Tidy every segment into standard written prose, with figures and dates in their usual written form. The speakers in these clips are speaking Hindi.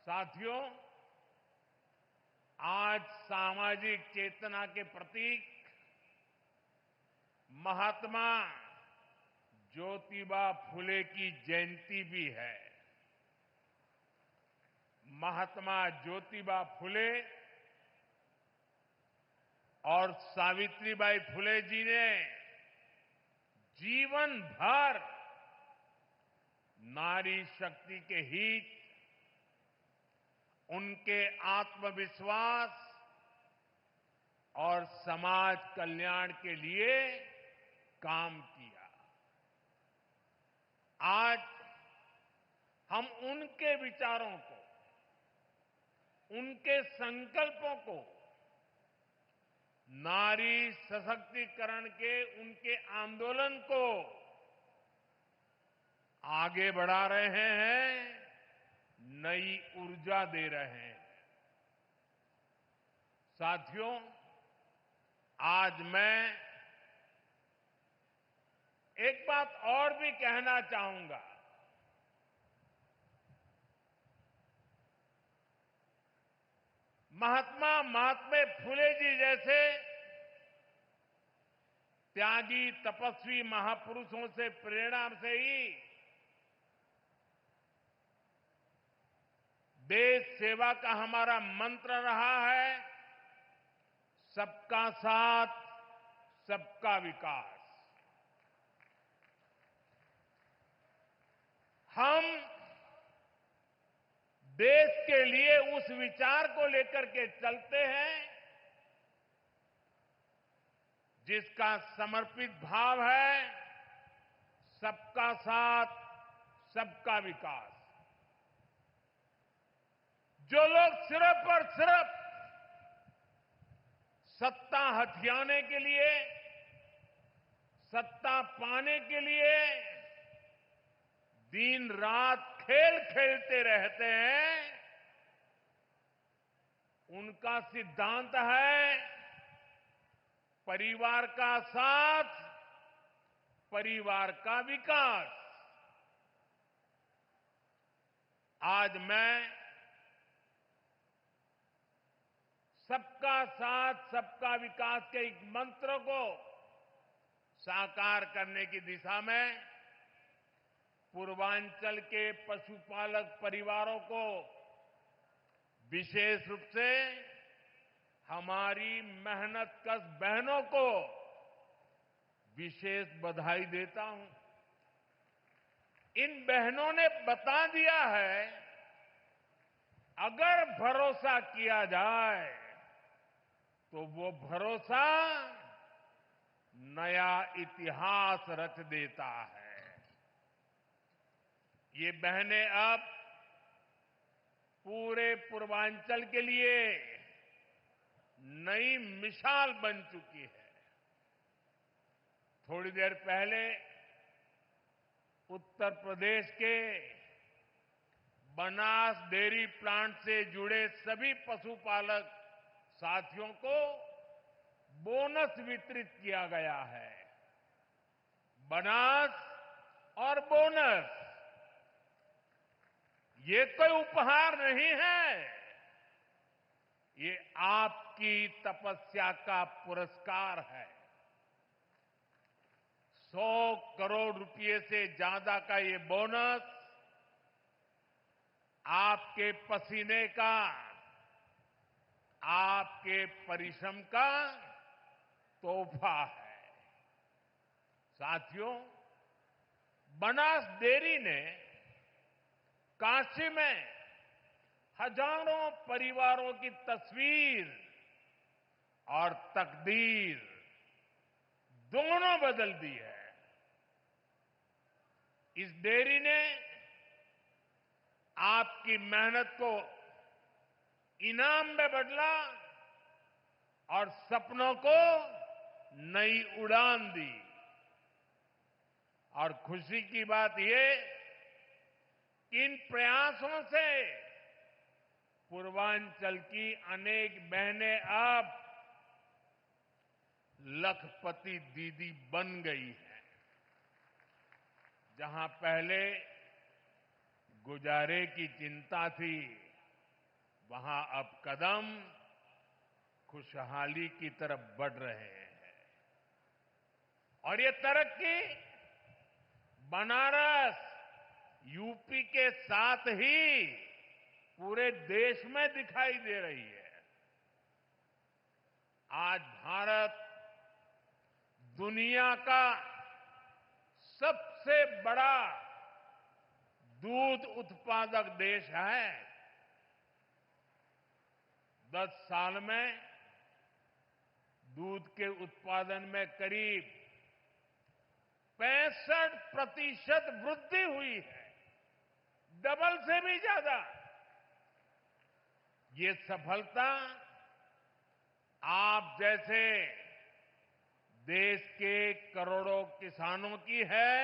साथियों, आज सामाजिक चेतना के प्रतीक महात्मा ज्योतिबा फुले की जयंती भी है। महात्मा ज्योतिबा फुले और सावित्रीबाई फुले जी ने जीवन भर नारी शक्ति के हित, उनके आत्मविश्वास और समाज कल्याण के लिए काम किया। आज हम उनके विचारों को, उनके संकल्पों को नारी सशक्तिकरण के उनके आंदोलन को आगे बढ़ा रहे हैं, नई ऊर्जा दे रहे हैं। साथियों, आज मैं एक बात और भी कहना चाहूंगा। महात्मा फुले जी जैसे त्यागी तपस्वी महापुरुषों से प्रेरणा से ही देश सेवा का हमारा मंत्र रहा है, सबका साथ, सबका विकास। हम देश के लिए उस विचार को लेकर के चलते हैं जिसका समर्पित भाव है सबका साथ, सबका विकास। जो लोग सिर्फ और सिर्फ सत्ता हथियाने के लिए, सत्ता पाने के लिए दिन रात खेल खेलते रहते हैं, उनका सिद्धांत है परिवार का साथ, परिवार का विकास। आज मैं सबका साथ, सबका विकास के एक मंत्र को साकार करने की दिशा में पूर्वांचल के पशुपालक परिवारों को, विशेष रूप से हमारी मेहनतकश बहनों को विशेष बधाई देता हूं। इन बहनों ने बता दिया है, अगर भरोसा किया जाए तो वो भरोसा नया इतिहास रच देता है। ये बहनें अब पूरे पूर्वांचल के लिए नई मिसाल बन चुकी है। थोड़ी देर पहले उत्तर प्रदेश के बनास डेयरी प्लांट से जुड़े सभी पशुपालक साथियों को बोनस वितरित किया गया है। बनास और बोनस ये कोई उपहार नहीं है, ये आपकी तपस्या का पुरस्कार है। 100 करोड़ रुपए से ज्यादा का ये बोनस आपके पसीने का, आपके परिश्रम का तोहफा है। साथियों, बनास डेयरी ने काशी में हजारों परिवारों की तस्वीर और तकदीर दोनों बदल दी है। इस डेयरी ने आपकी मेहनत को इनाम में बदला और सपनों को नई उड़ान दी। और खुशी की बात यह कि इन प्रयासों से पूर्वांचल की अनेक बहनें अब लखपति दीदी बन गई हैं। जहां पहले गुजारे की चिंता थी, वहां अब कदम खुशहाली की तरफ बढ़ रहे हैं और ये तरक्की बनारस, यूपी के साथ ही पूरे देश में दिखाई दे रही है। आज भारत दुनिया का सबसे बड़ा दूध उत्पादक देश है। 10 साल में दूध के उत्पादन में करीब 65% वृद्धि हुई है, डबल से भी ज्यादा। ये सफलता आप जैसे देश के करोड़ों किसानों की है,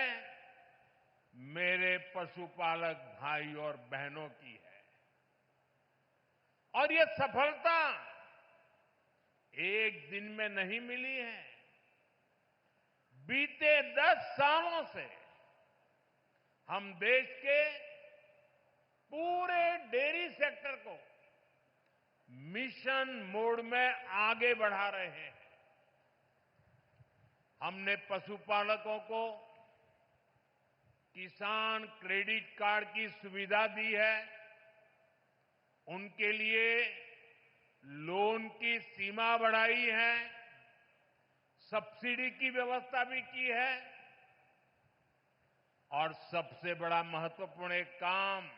मेरे पशुपालक भाई और बहनों की है। और ये सफलता एक दिन में नहीं मिली है। बीते 10 सालों से हम देश के पूरे डेयरी सेक्टर को मिशन मोड में आगे बढ़ा रहे हैं। हमने पशुपालकों को किसान क्रेडिट कार्ड की सुविधा दी है, उनके लिए लोन की सीमा बढ़ाई है, सब्सिडी की व्यवस्था भी की है और सबसे बड़ा महत्वपूर्ण एक काम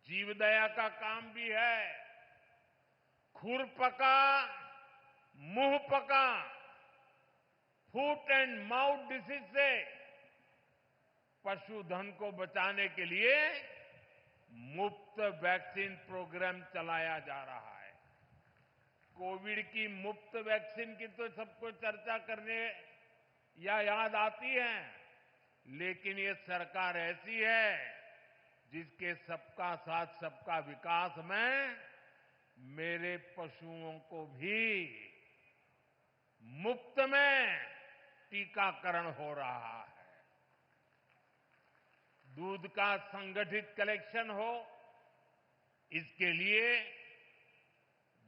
जीवदया का काम भी है। खुरपका मुंहपका फुट एंड माउथ डिसीज से पशुधन को बचाने के लिए मुफ्त वैक्सीन प्रोग्राम चलाया जा रहा है। कोविड की मुफ्त वैक्सीन की तो सबको चर्चा करने या याद आती है, लेकिन ये सरकार ऐसी है जिसके सबका साथ सबका विकास में मेरे पशुओं को भी मुफ्त में टीकाकरण हो रहा है। दूध का संगठित कलेक्शन हो, इसके लिए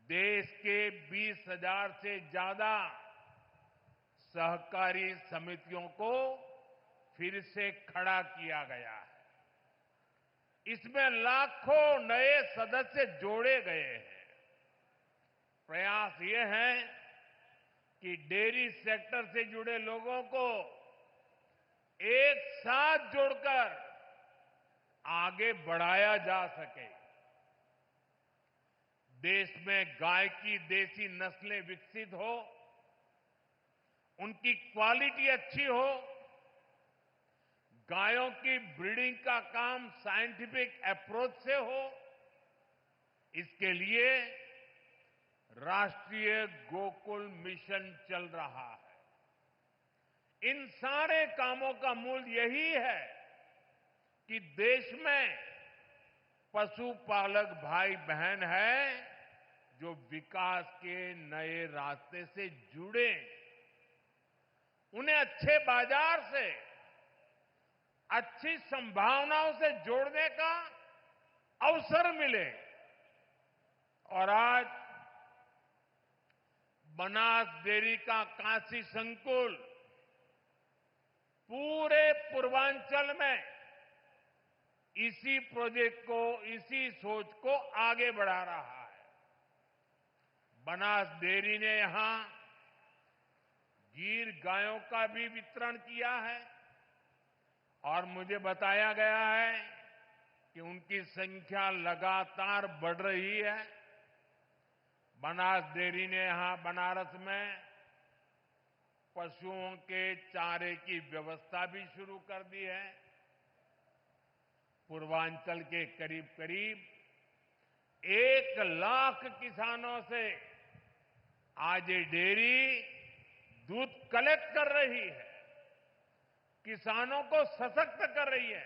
देश के 20,000 से ज्यादा सहकारी समितियों को फिर से खड़ा किया गया है। इसमें लाखों नए सदस्य जोड़े गए हैं। प्रयास ये है कि डेयरी सेक्टर से जुड़े लोगों को एक साथ जोड़कर आगे बढ़ाया जा सके। देश में गाय की देसी नस्लें विकसित हो, उनकी क्वालिटी अच्छी हो, गायों की ब्रीडिंग का काम साइंटिफिक अप्रोच से हो, इसके लिए राष्ट्रीय गोकुल मिशन चल रहा है। इन सारे कामों का मूल यही है कि देश में पशुपालक भाई बहन है जो विकास के नए रास्ते से जुड़े, उन्हें अच्छे बाजार से, अच्छी संभावनाओं से जोड़ने का अवसर मिले। और आज बनास डेयरी का काशी संकुल पूरे पूर्वांचल में इसी प्रोजेक्ट को, इसी सोच को आगे बढ़ा रहा है। बनास डेयरी ने यहां गीर गायों का भी वितरण किया है और मुझे बताया गया है कि उनकी संख्या लगातार बढ़ रही है। बनास डेयरी ने यहां बनारस में पशुओं के चारे की व्यवस्था भी शुरू कर दी है। पूर्वांचल के करीब करीब 1 लाख किसानों से आज ये डेयरी दूध कलेक्ट कर रही है, किसानों को सशक्त कर रही है।